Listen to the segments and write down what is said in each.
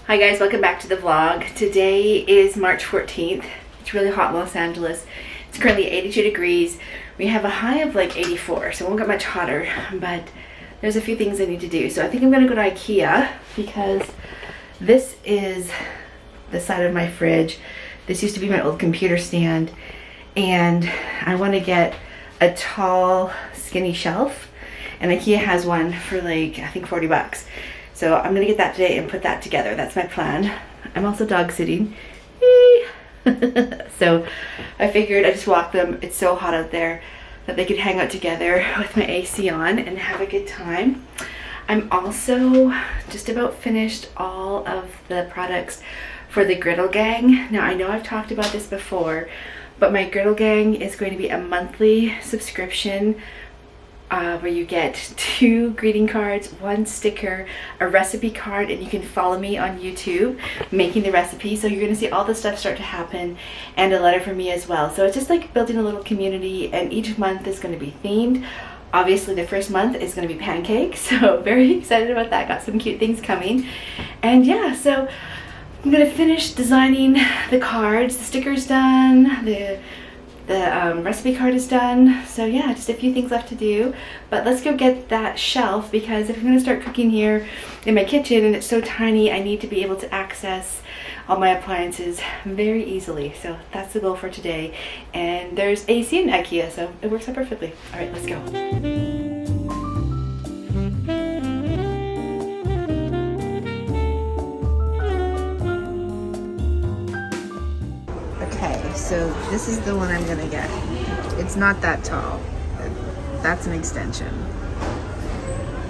Hi guys, welcome back to the vlog. Today is March 14th. It's really hot in Los Angeles. It's currently 82 degrees. We have a high of like 84, so it won't get much hotter, but there's a few things I need to do. So I think I'm gonna go to IKEA because this is the side of my fridge. This used to be my old computer stand, and I want to get a tall, skinny shelf, and IKEA has one for like, I think 40 bucks. So I'm gonna get that today and put that together. That's my plan. I'm also dog sitting. So I figured I'd just walk them. It's so hot out there that they could hang out together with my AC on and have a good time. I'm also just about finished all of the products for the Griddle Gang. Now I know I've talked about this before, but my Griddle Gang is going to be a monthly subscription where you get 2 greeting cards, 1 sticker, a recipe card, and you can follow me on YouTube making the recipe. So you're going to see all this stuff start to happen, and a letter from me as well. So it's just like building a little community, and each month is going to be themed. Obviously the first month is going to be pancakes, so very excited about that. Got some cute things coming. And yeah, so I'm going to finish designing the cards. The sticker's done, the recipe card is done. So yeah, just a few things left to do, but let's go get that shelf, because if I'm gonna start cooking here in my kitchen and it's so tiny, I need to be able to access all my appliances very easily. So that's the goal for today, and there's AC in IKEA, so it works out perfectly. All right, let's go. So this is the one I'm gonna get. It's not that tall. That's an extension.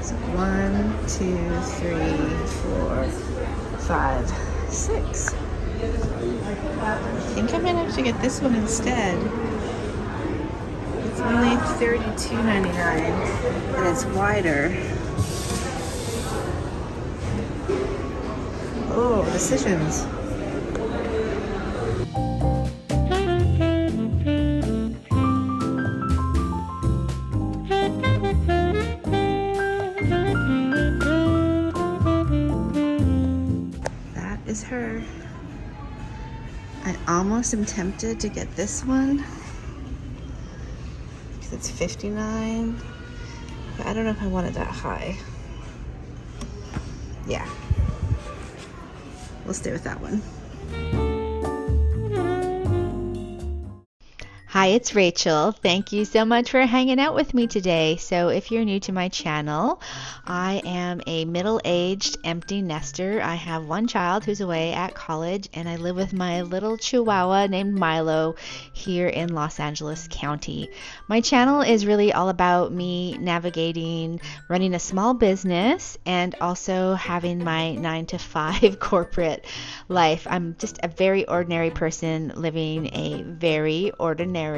So 1, 2, 3, 4, 5, 6. I think I might have to get this one instead. It's only $32.99 and it's wider. Oh, decisions. Is her. I almost am tempted to get this one because it's $59, but I don't know if I want it that high. Yeah, we'll stay with that one. Hi, it's Rachel. Thank you so much for hanging out with me today. So if you're new to my channel, I am a middle-aged empty nester. I have one child who's away at college, and I live with my little chihuahua named Milo here in Los Angeles County. My channel is really all about me navigating running a small business and also having my 9-to-5 corporate life. I'm just a very ordinary person living a very ordinary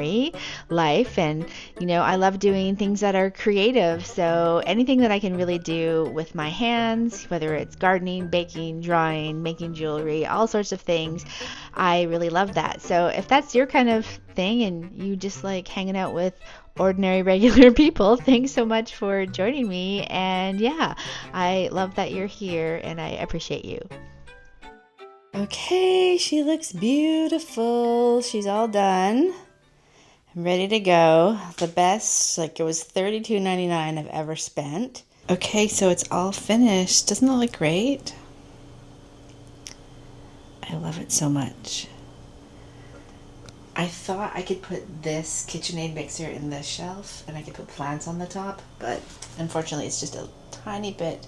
life, and you know, I love doing things that are creative. So anything that I can really do with my hands, whether it's gardening, baking, drawing, making jewelry, all sorts of things, I really love that. So if that's your kind of thing and you just like hanging out with ordinary regular people, thanks so much for joining me. And yeah, I love that you're here and I appreciate you. Okay, she looks beautiful. She's all done. I'm ready to go. The best, like it was $32.99 I've ever spent. Okay, so it's all finished. Doesn't it look great? I love it so much. I thought I could put this KitchenAid mixer in this shelf and I could put plants on the top, but unfortunately it's just a tiny bit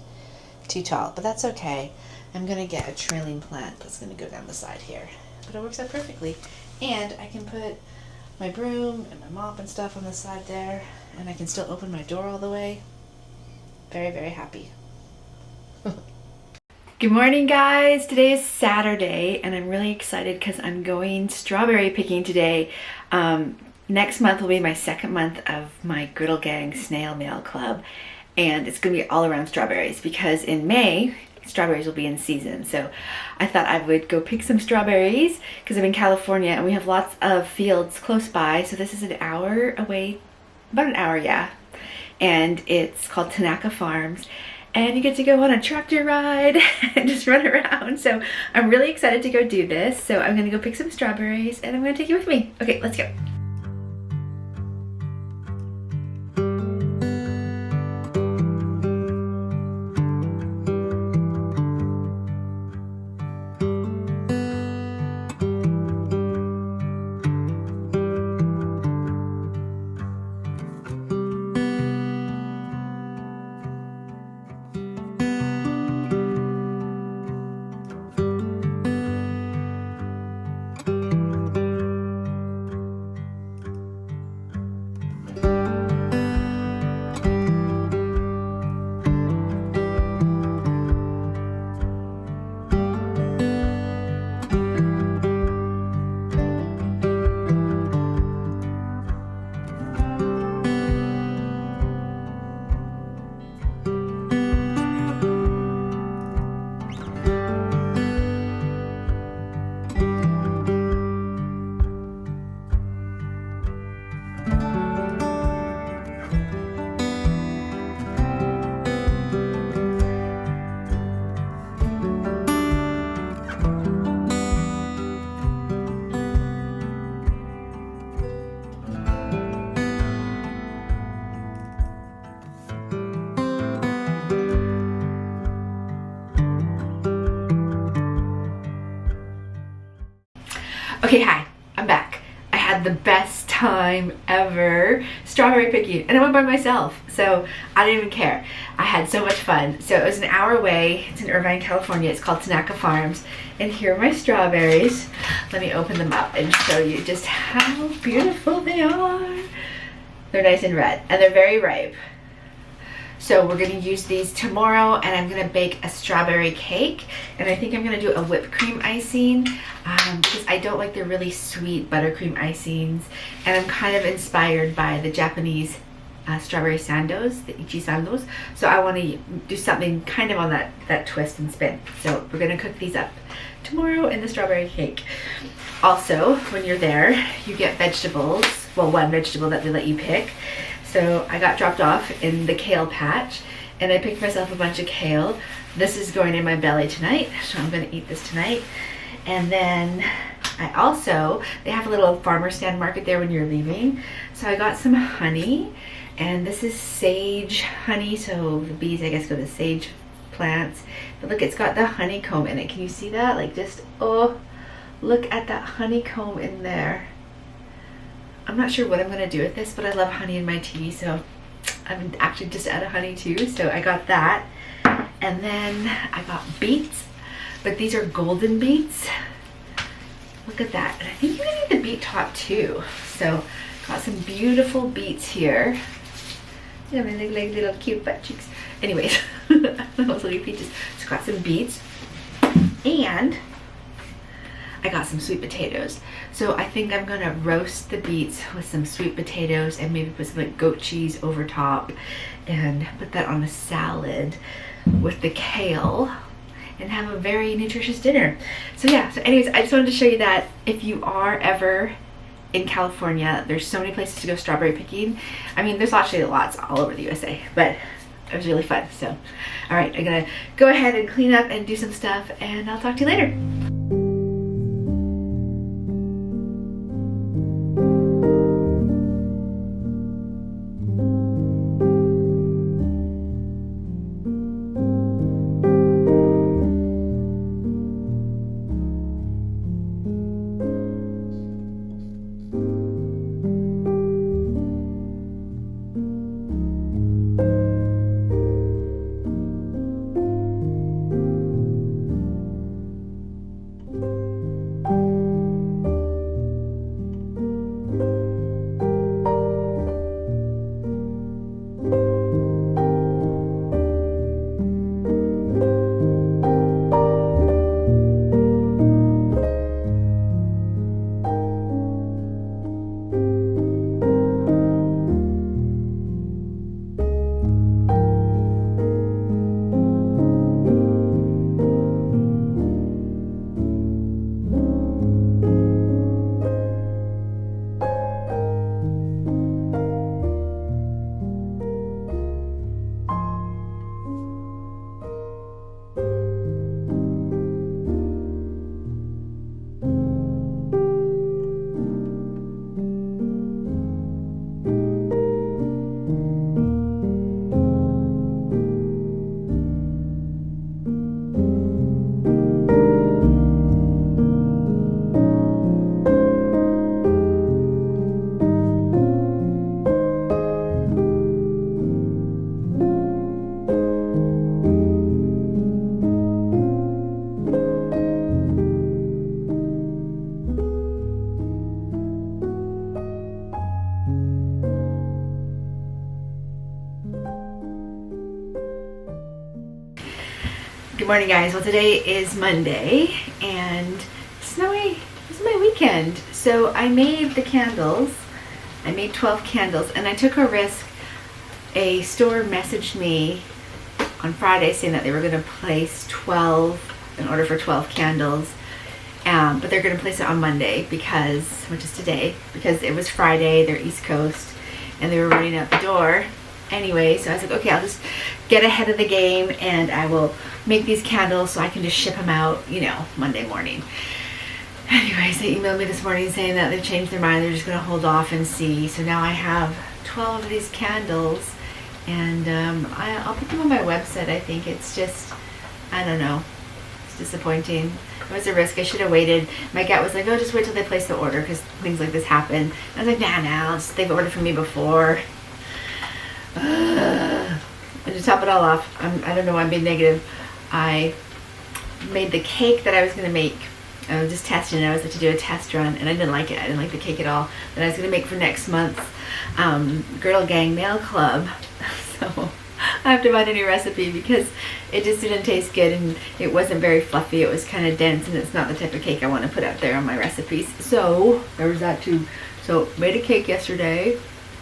too tall, but that's okay. I'm gonna get a trailing plant that's gonna go down the side here, but it works out perfectly. And I can put my broom and my mop and stuff on the side there, and I can still open my door all the way. Very, very happy. Good morning, guys. Today is Saturday, and I'm really excited because I'm going strawberry picking today. Next month will be my 2nd month of my Griddle Gang Snail Mail Club, and it's going to be all around strawberries because in May, strawberries will be in season. So I thought I would go pick some strawberries because I'm in California and we have lots of fields close by. So this is an hour away, about an hour, yeah. And it's called Tanaka Farms. and you get to go on a tractor ride and just run around. So I'm really excited to go do this. So I'm gonna go pick some strawberries and I'm gonna take you with me. Okay, let's go. Okay, hi, I'm back. I had the best time ever strawberry picking, and I went by myself, so I didn't even care. I had so much fun. So it was an hour away. It's in Irvine, California. It's called Tanaka Farms, and here are my strawberries. Let me open them up and show you just how beautiful they are. They're nice and red, and they're very ripe. So we're gonna use these tomorrow, and I'm gonna bake a strawberry cake, and I think I'm gonna do a whipped cream icing because I don't like the really sweet buttercream icings, and I'm kind of inspired by the Japanese strawberry sandos, the ichi sandos. So I want to do something kind of on that twist and spin. So we're gonna cook these up tomorrow in the strawberry cake. Also, when you're there, you get vegetables. Well, one vegetable that they let you pick. So I got dropped off in the kale patch, and I picked myself a bunch of kale. This is going in my belly tonight, so I'm gonna eat this tonight. And then they have a little farmer stand market there when you're leaving. So I got some honey, and this is sage honey, so the bees, I guess, go to sage plants. But look, it's got the honeycomb in it. Can you see that? Like, just, oh, look at that honeycomb in there. I'm not sure what I'm gonna do with this, but I love honey in my tea, so I'm actually just out of honey too, so I got that. And then I got beets, but these are golden beets. Look at that. And I think you need the beet top too. So got some beautiful beets here. Yeah, they look like little cute butt cheeks. Anyways, those little peaches. So got some beets, and I got some sweet potatoes. So I think I'm gonna roast the beets with some sweet potatoes and maybe put some like goat cheese over top and put that on a salad with the kale and have a very nutritious dinner. So yeah, so anyways, I just wanted to show you that if you are ever in California, there's so many places to go strawberry picking. I mean, there's actually lots all over the USA, but it was really fun. So, all right, I'm gonna go ahead and clean up and do some stuff, and I'll talk to you later. Good morning, guys. Well, today is Monday, and this is my weekend. So I made the candles. I made 12 candles, and I took a risk. A store messaged me on Friday saying that they were going to place 12, an order for 12 candles, but they're going to place it on Monday which is today, because it was Friday, they're East Coast, and they were running out the door. Anyway, so I was like, okay, I'll just get ahead of the game and I will make these candles so I can just ship them out, Monday morning. Anyways, they emailed me this morning saying that they've changed their mind. They're just going to hold off and see. So now I have 12 of these candles, and I'll put them on my website. I think it's just, I don't know, it's disappointing. It was a risk. I should have waited. My gut was like, oh, just wait till they place the order because things like this happen. I was like, nah, they've ordered from me before. And to top it all off, I don't know why I'm being negative. I made the cake that I was going to make. I was just testing it. I was going to do a test run, and I didn't like it. I didn't like the cake at all. That I was going to make for next month's Girdle Gang Nail Club. So I have to find a new recipe because it just didn't taste good, and it wasn't very fluffy. It was kind of dense, and it's not the type of cake I want to put out there on my recipes. So there was that too. So made a cake yesterday,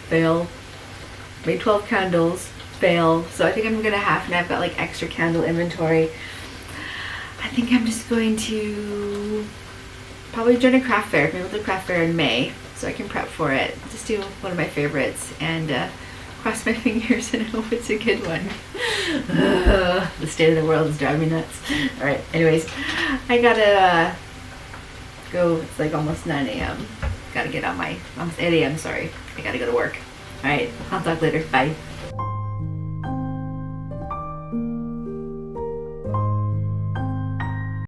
failed. Made 12 candles, fail. So I think I'm gonna have, and I've got like extra candle inventory. I think I'm just going to probably join a craft fair. Maybe we'll do a craft fair in May, so I can prep for it. Just do one of my favorites and cross my fingers and hope it's a good one. The state of the world is driving me nuts. All right. Anyways, I gotta go. It's like almost 9 a.m. Gotta get on my almost 8 a.m. Sorry. I gotta go to work. All right, I'll talk later. Bye.